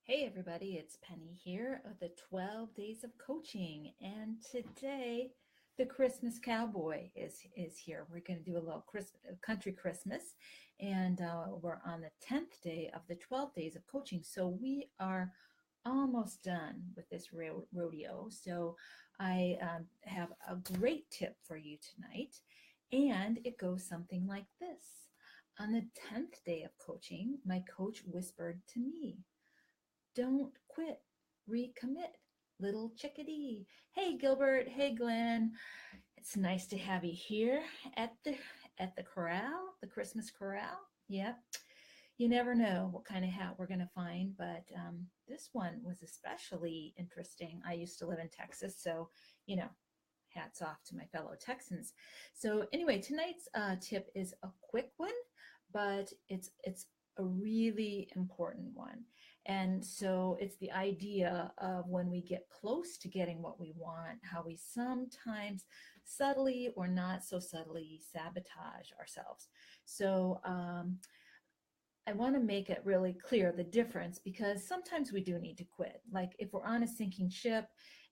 Hey everybody, it's Penny here of the 12 Days of Coaching, and today the Christmas Cowboy is here. We're going to do a little country Christmas, and we're on the 10th day of the 12 Days of Coaching. So we are almost done with this rodeo. So I have a great tip for you tonight, and it goes something like this. On the 10th day of coaching, my coach whispered to me, "Don't quit. Recommit. Little chickadee." Hey Gilbert, hey Glenn. It's nice to have you here at the corral, the Christmas corral. Yep. You never know what kind of hat we're going to find, but this one was especially interesting. I used to live in Texas, so you know, hats off to my fellow Texans. So anyway, tonight's tip is a quick one, but it's a really important one. And so it's the idea of when we get close to getting what we want, how we sometimes subtly or not so subtly sabotage ourselves. So I want to make it really clear the difference, because sometimes we do need to quit. Like if we're on a sinking ship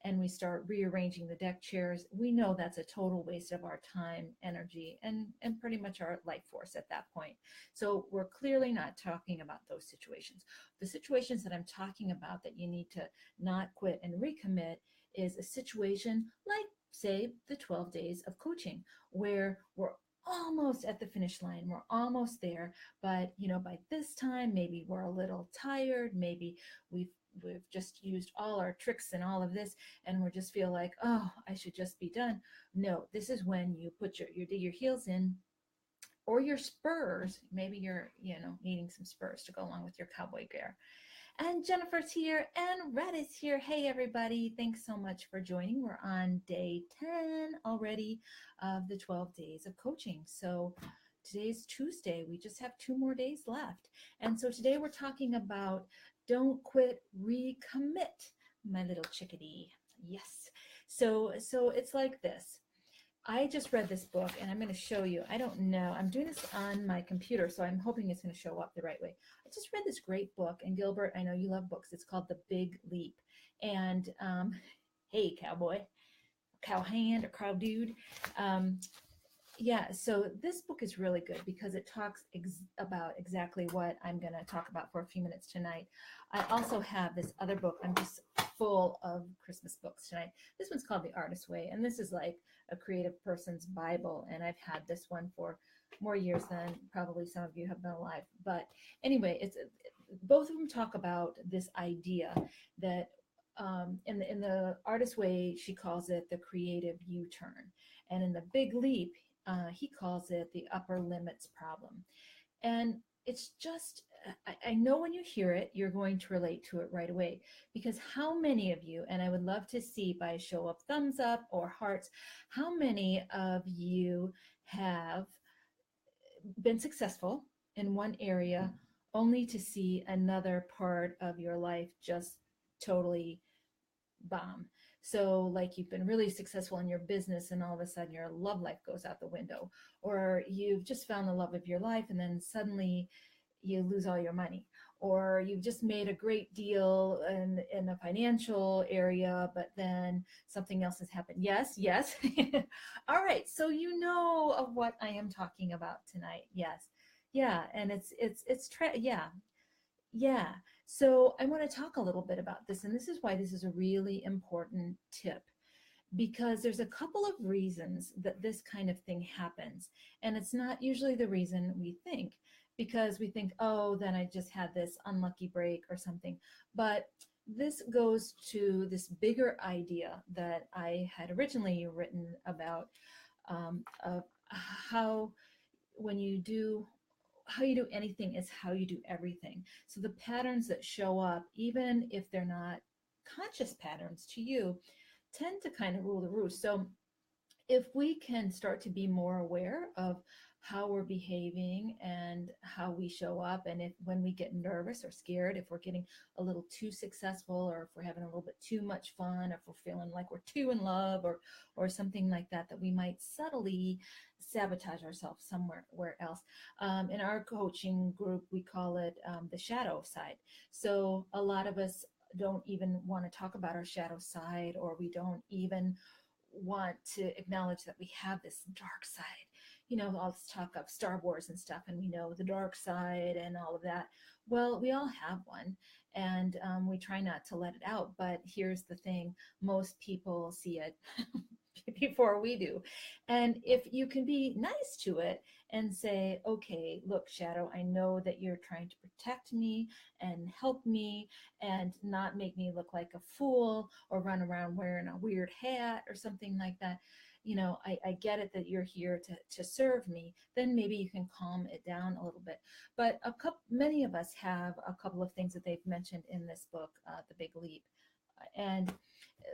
and we start rearranging the deck chairs, we know that's a total waste of our time, energy, and pretty much our life force at that point. So we're clearly not talking about those situations. The situations that I'm talking about that you need to not quit and recommit is a situation like, say, the 12 days of coaching, where we're almost at the finish line. We're almost there, but by this time, maybe we're a little tired. Maybe we've just used all our tricks and all of this, and we just feel like, oh, I should just be done. No, this is when you put your heels in, or your spurs. Maybe you're needing some spurs to go along with your cowboy gear. And Jennifer's here, and Red is here. Hey, everybody. Thanks so much for joining. We're on day 10 already of the 12 days of coaching. So today's Tuesday. We just have 2 more days left. And so today we're talking about don't quit, recommit, my little chickadee. Yes. So it's like this. I just read this book, and I'm going to show you. I don't know. I'm doing this on my computer, so I'm hoping it's going to show up the right way. I just read this great book, and Gilbert, I know you love books. It's called The Big Leap. And hey, cowboy, cowhand, or cow dude. Yeah, so this book is really good because it talks about exactly what I'm going to talk about for a few minutes tonight. I also have this other book. I'm just full of Christmas books tonight. This one's called The Artist's Way, and this is like a creative person's Bible, and I've had this one for more years than probably some of you have been alive. But anyway, both of them talk about this idea that in the Artist's Way, she calls it the creative U-turn, and in the Big Leap, he calls it the upper limits problem. And it's just, I know when you hear it, you're going to relate to it right away, because how many of you, and I would love to see by a show of thumbs up or hearts, how many of you have been successful in one area only to see another part of your life just totally bomb? So like you've been really successful in your business, and all of a sudden your love life goes out the window, or you've just found the love of your life and then suddenly you lose all your money, or you've just made a great deal in a financial area, but then something else has happened. Yes. All right, so you know of what I am talking about tonight. Yes. Yeah. And yeah. So I want to talk a little bit about this, and this is why this is a really important tip, because there's a couple of reasons that this kind of thing happens, and it's not usually the reason we think, because we think, oh, then I just had this unlucky break or something. But this goes to this bigger idea that I had originally written about, of how when you do how you do anything is how you do everything. So the patterns that show up, even if they're not conscious patterns to you, tend to kind of rule the roost. So if we can start to be more aware of how we're behaving and how we show up, and if when we get nervous or scared, if we're getting a little too successful, or if we're having a little bit too much fun, if we're feeling like we're too in love, or something like that, that we might subtly sabotage ourselves somewhere where else. In our coaching group, we call it the shadow side. So a lot of us don't even want to talk about our shadow side, or we don't even want to acknowledge that we have this dark side. All this talk of Star Wars and stuff, and we know the dark side and all of that. Well, we all have one, and we try not to let it out. But here's the thing: most people see it before we do. And if you can be nice to it and say, okay, look, Shadow, I know that you're trying to protect me and help me and not make me look like a fool or run around wearing a weird hat or something like that. I get it that you're here to serve me. Then maybe you can calm it down a little bit. But many of us have a couple of things that they've mentioned in this book, The Big Leap. And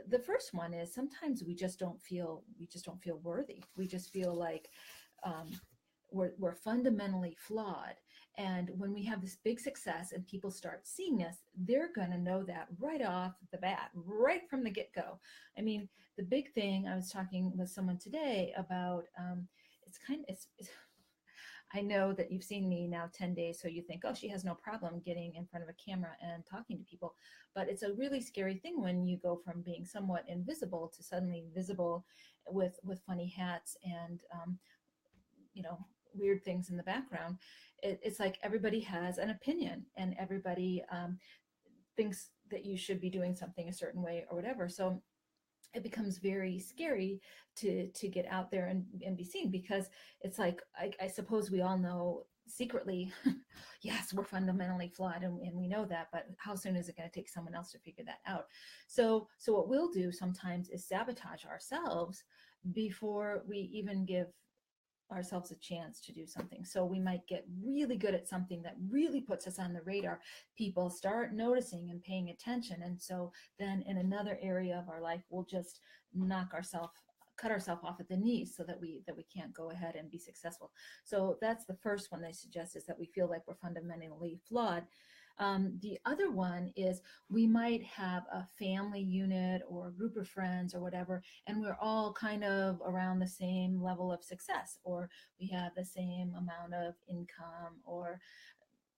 the first one is sometimes we just don't feel worthy. We just feel like um, we're fundamentally flawed. And when we have this big success and people start seeing us, they're going to know that right off the bat, right from the get-go. I mean, the big thing, I was talking with someone today about, it's I know that you've seen me now 10 days, so you think, oh, she has no problem getting in front of a camera and talking to people. But it's a really scary thing when you go from being somewhat invisible to suddenly visible with funny hats and, you know, weird things in the background. It's like everybody has an opinion, and everybody thinks that you should be doing something a certain way or whatever. So it becomes very scary to get out there and be seen, because it's like I suppose we all know secretly, yes, we're fundamentally flawed, and we know that, but how soon is it going to take someone else to figure that out? So what we'll do sometimes is sabotage ourselves before we even give ourselves a chance to do something. So we might get really good at something that really puts us on the radar. People start noticing and paying attention. And so then in another area of our life, we'll just cut ourselves off at the knees so that we can't go ahead and be successful. So that's the first one they suggest, is that we feel like we're fundamentally flawed. The other one is we might have a family unit or a group of friends or whatever, and we're all kind of around the same level of success, or we have the same amount of income, or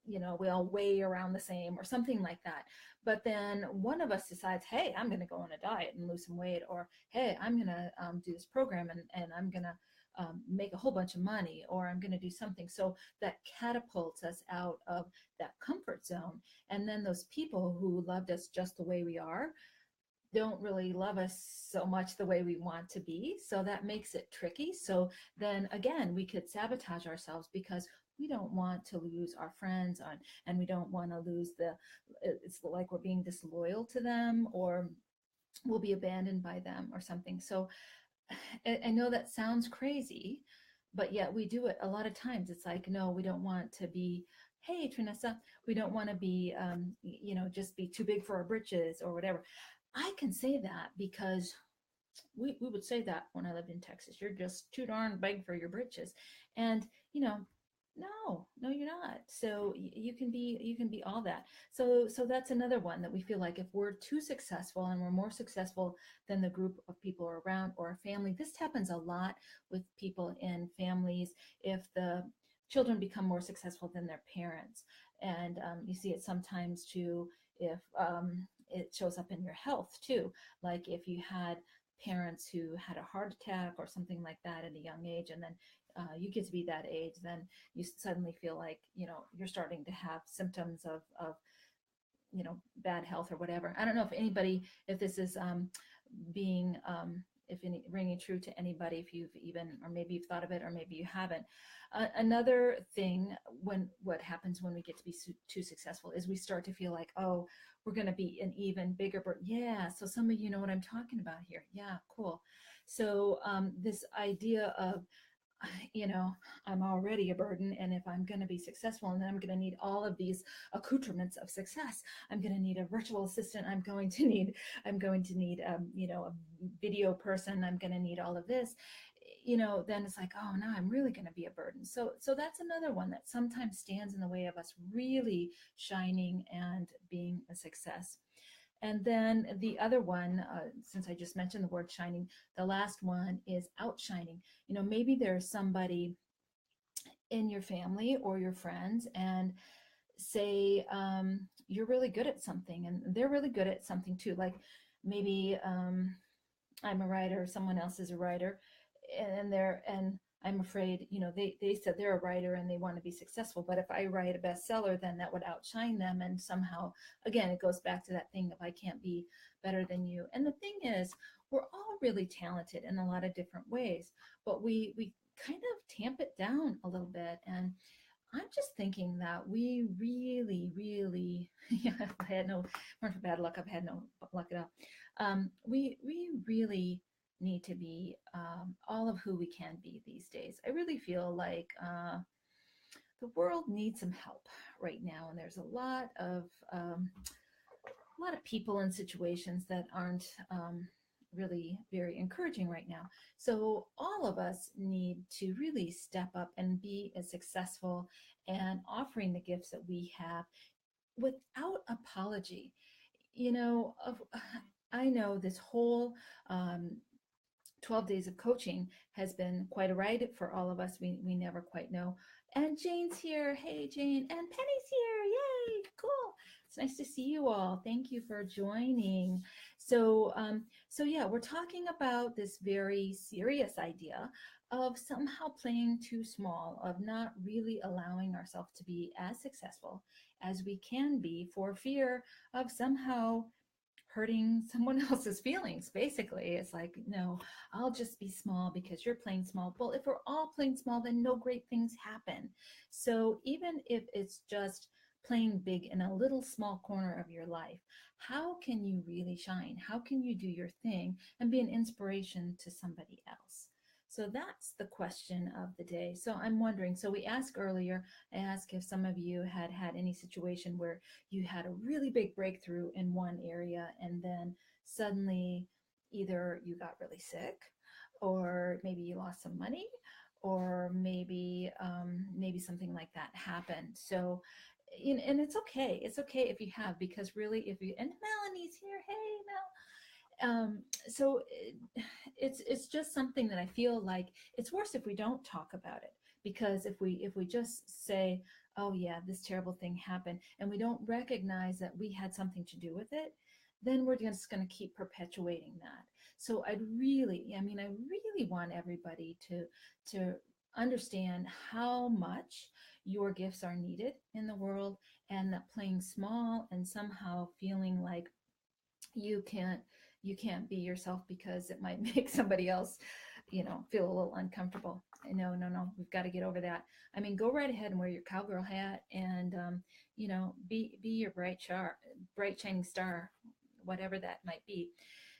we all weigh around the same or something like that. But then one of us decides, hey, I'm going to go on a diet and lose some weight, or hey, I'm going to do this program, and I'm going to make a whole bunch of money, or I'm going to do something. So that catapults us out of that comfort zone. And then those people who loved us just the way we are don't really love us so much the way we want to be. So that makes it tricky. So then again, we could sabotage ourselves because we don't want to lose our friends on, and we don't want to lose it's like we're being disloyal to them, or we'll be abandoned by them or something. So I know that sounds crazy, but yet we do it a lot of times. It's like, no, we don't want to be, hey, Trinessa, we don't want to be, just be too big for our britches or whatever. I can say that because we would say that when I lived in Texas. You're just too darn big for your britches. And, no, you're not. So you can be all that. So that's another one that we feel like if we're too successful and we're more successful than the group of people around or a family. This happens a lot with people in families. If the children become more successful than their parents, and you see it sometimes too if it shows up in your health too. Like if you had parents who had a heart attack or something like that at a young age, and then you get to be that age, then you suddenly feel like you're starting to have symptoms of bad health or whatever. I don't know if this is being if any ringing true to anybody, if you've even, or maybe you've thought of it or maybe you haven't. Another thing, what happens when we get to be too successful is we start to feel like, oh, we're going to be an even bigger burden. Yeah, so some of you know what I'm talking about here. Yeah, cool. So this idea of, I'm already a burden, and if I'm going to be successful, and then I'm going to need all of these accoutrements of success. I'm going to need a virtual assistant. I'm going to need a video person. I'm going to need all of this. then it's like, oh, now I'm really going to be a burden. So that's another one that sometimes stands in the way of us really shining and being a success. And then the other one, since I just mentioned the word shining, the last one is outshining. Maybe there's somebody in your family or your friends, and say you're really good at something and they're really good at something too. Like maybe I'm a writer, someone else is a writer, and I'm afraid, they said they're a writer and they want to be successful. But if I write a bestseller, then that would outshine them. And somehow, again, it goes back to that thing of I can't be better than you. And the thing is, we're all really talented in a lot of different ways, but we kind of tamp it down a little bit. And I'm just thinking that we really, really, yeah, I had no, weren't for bad luck, I've had no luck at all. We really need to be all of who we can be these days. I really feel like the world needs some help right now, and there's a lot of people in situations that aren't really very encouraging right now. So all of us need to really step up and be as successful and offering the gifts that we have without apology. I know this whole 12 days of coaching has been quite a ride for all of us. We never quite know. And Jane's here. Hey, Jane. And Penny's here. Yay. Cool. It's nice to see you all. Thank you for joining. So yeah, we're talking about this very serious idea of somehow playing too small, of not really allowing ourselves to be as successful as we can be for fear of somehow hurting someone else's feelings. Basically, it's like, no, I'll just be small because you're playing small. Well, if we're all playing small, then no great things happen. So even if it's just playing big in a little small corner of your life, how can you really shine? How can you do your thing and be an inspiration to somebody else? So that's the question of the day. So I'm wondering, so we asked earlier, I asked if some of you had had any situation where you had a really big breakthrough in one area, and then suddenly either you got really sick, or maybe you lost some money, or maybe something like that happened. So and it's okay. It's okay if you have, because really, if you, and Melanie's here. Hey, Mel. So it's just something that I feel like it's worse if we don't talk about it, because if we just say, oh yeah, this terrible thing happened, and we don't recognize that we had something to do with it, then we're just going to keep perpetuating that. So I really want everybody to understand how much your gifts are needed in the world, and that playing small and somehow feeling like you can't you can't be yourself because it might make somebody else feel a little uncomfortable. No, no, no, we've got to get over that. I mean, go right ahead and wear your cowgirl hat, and be your bright shining star, whatever that might be.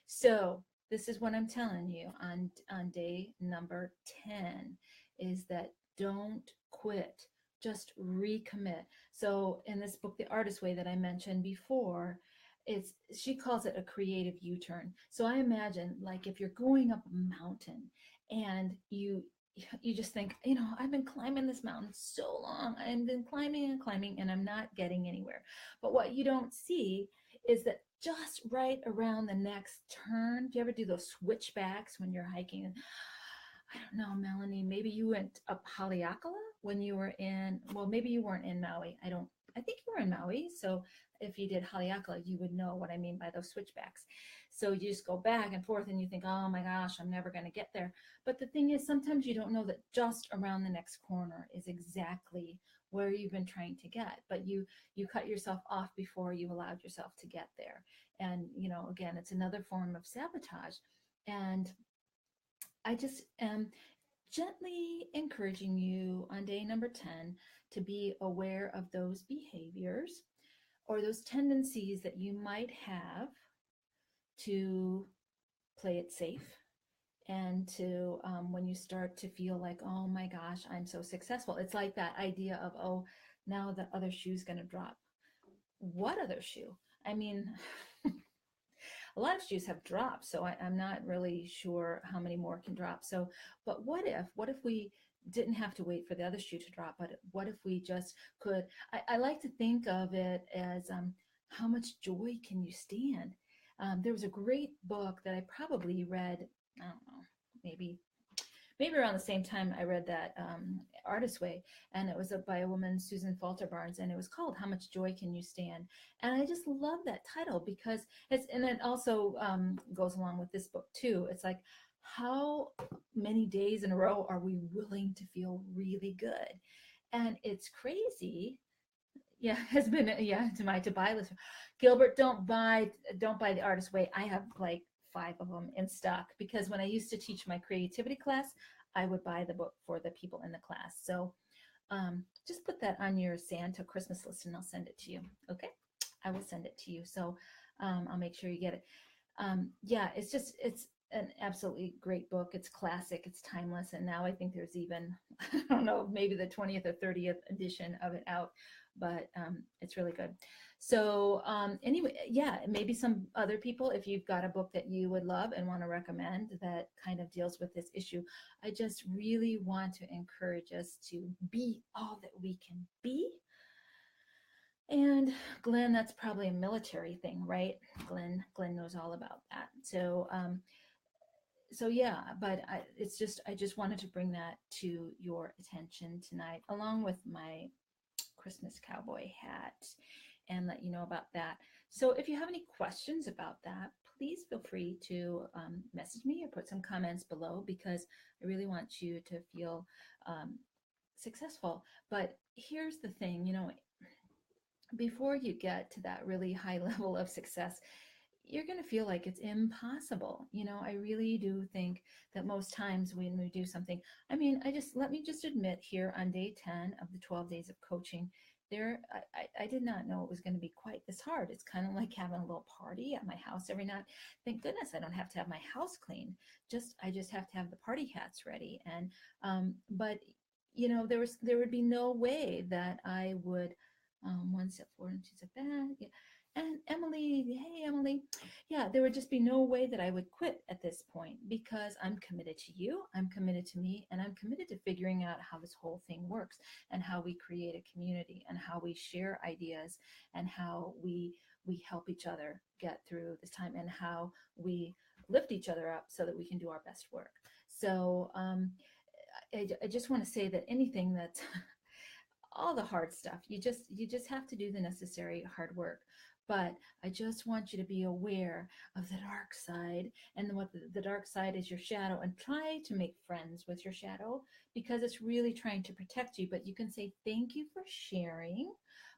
So this is what I'm telling you on day number 10, is that don't quit, just recommit. So in this book, The Artist Way, that I mentioned before, she calls it a creative U-turn. So I imagine, like, if you're going up a mountain and you just think, I've been climbing this mountain so long. I've been climbing and climbing and I'm not getting anywhere. But what you don't see is that just right around the next turn, do you ever do those switchbacks when you're hiking? I don't know, Melanie, maybe you went up Haleakala when you were well, maybe you weren't in Maui. I think you were in Maui. So if you did Haleakala, you would know what I mean by those switchbacks. So you just go back and forth and you think, oh my gosh, I'm never going to get there. But the thing is, sometimes you don't know that just around the next corner is exactly where you've been trying to get, but you cut yourself off before you allowed yourself to get there. And, again, it's another form of sabotage. And I just am gently encouraging you on day number 10 to be aware of those behaviors or those tendencies that you might have to play it safe, and to when you start to feel like, oh my gosh, I'm so successful. It's like that idea of, oh, now the other shoe's going to drop. What other shoe? I mean, A lot of shoes have dropped, so I'm not really sure how many more can drop. So, but what if we didn't have to wait for the other shoe to drop, but what if we just could? I like to think of it as how much joy can you stand? There was a great book that I probably read, I don't know, maybe around the same time I read that Artist Way, and it was by a woman, Susan Falter Barnes, and it was called "How Much Joy Can You Stand?" And I just love that title because and it also goes along with this book too. It's like, how many days in a row are we willing to feel really good? And it's crazy. Yeah, has been, yeah, to my to buy list. Gilbert, don't buy the Artist Way. I have like 5 of them in stock because when I used to teach my creativity class, I would buy the book for the people in the class. So just put that on your Santa Christmas list and I'll send it to you. Okay, I will send it to you. So I'll make sure you get it. Yeah, it's an absolutely great book. It's classic, it's timeless, and now I think there's even I don't know, maybe the 20th or 30th edition of it out, but it's really good. So anyway, yeah, maybe some other people, if you've got a book that you would love and want to recommend that kind of deals with this issue, I just really want to encourage us to be all that we can be. And Glenn, that's probably a military thing, right? Glenn knows all about that. So yeah, but I just wanted to bring that to your attention tonight, along with my Christmas cowboy hat, and let you know about that. So if you have any questions about that, please feel free to message me or put some comments below because I really want you to feel successful. But here's the thing, before you get to that really high level of success, you're going to feel like it's impossible. I really do think that most times when we do something, I mean, let me just admit here on day 10 of the 12 days of coaching, I did not know it was going to be quite this hard. It's kind of like having a little party at my house every night. Thank goodness I don't have to have my house cleaned. I just have to have the party hats ready. And, but there would be no way that I would, 1 step forward and 2 step back. Yeah. And Emily, hey, Emily. Yeah, there would just be no way that I would quit at this point because I'm committed to you, I'm committed to me, and I'm committed to figuring out how this whole thing works and how we create a community and how we share ideas and how we help each other get through this time and how we lift each other up so that we can do our best work. So I just want to say that anything that's all the hard stuff, you just have to do the necessary hard work. But I just want you to be aware of the dark side, and what the dark side is your shadow, and try to make friends with your shadow because it's really trying to protect you. But you can say, thank you for sharing,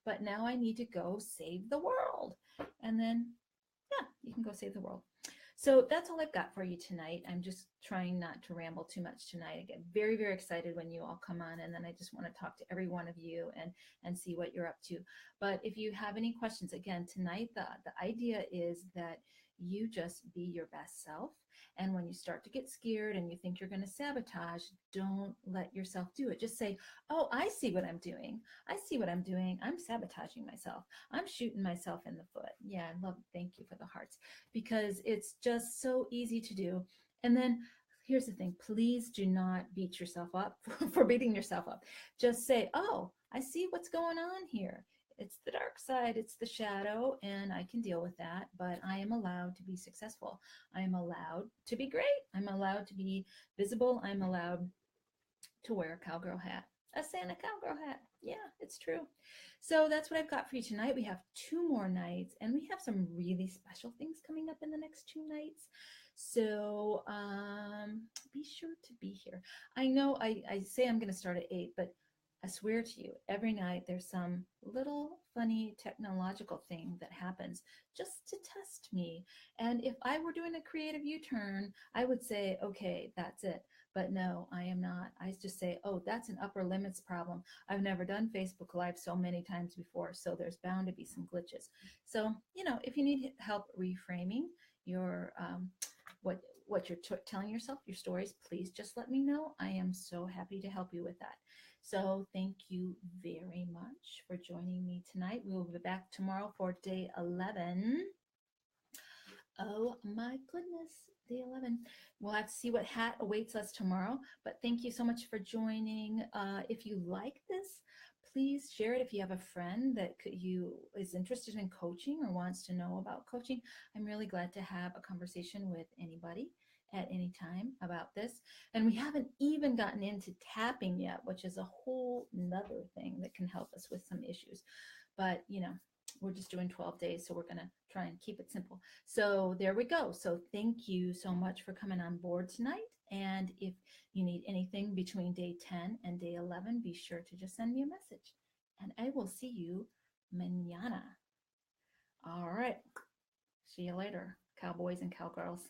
but now I need to go save the world. And then, yeah, you can go save the world. So that's all I've got for you tonight. I'm just trying not to ramble too much tonight. I get very, very excited when you all come on, and then I just want to talk to every one of you and see what you're up to. But if you have any questions, again, tonight, the idea is that you just be your best self. And when you start to get scared and you think you're going to sabotage, don't let yourself do it. Just say, oh, I see what I'm doing. I see what I'm doing. I'm sabotaging myself. I'm shooting myself in the foot. Yeah, I love, thank you for the hearts, because it's just so easy to do. And then here's the thing, please do not beat yourself up for beating yourself up. Just say, oh, I see what's going on here. It's the dark side, it's the shadow, and I can deal with that, but I am allowed to be successful. I am allowed to be great. I'm allowed to be visible. I'm allowed to wear a cowgirl hat, a Santa cowgirl hat. Yeah, it's true. So that's what I've got for you tonight. We have 2 more nights, and we have some really special things coming up in the next 2 nights. So be sure to be here. I know I say I'm going to start at 8, but I swear to you, every night there's some little funny technological thing that happens just to test me. And if I were doing a creative U-turn, I would say, okay, that's it. But no, I am not. I just say, oh, that's an upper limits problem. I've never done Facebook Live so many times before, so there's bound to be some glitches. So, if you need help reframing your what you're telling yourself, your stories, please just let me know. I am so happy to help you with that. So thank you very much for joining me tonight. We will be back tomorrow for day 11 Oh my goodness, day 11. We'll have to see what hat awaits us tomorrow. But thank you so much for joining. If you like this, please share it. If you have a friend that you is interested in coaching or wants to know about coaching, I'm really glad to have a conversation with anybody at any time about this. And we haven't even gotten into tapping yet, which is a whole nother thing that can help us with some issues. But we're just doing 12 days, so we're going to try and keep it simple. So there we go. So thank you so much for coming on board tonight. And if you need anything between day 10 and day 11, be sure to just send me a message. And I will see you mañana. All right. See you later, cowboys and cowgirls.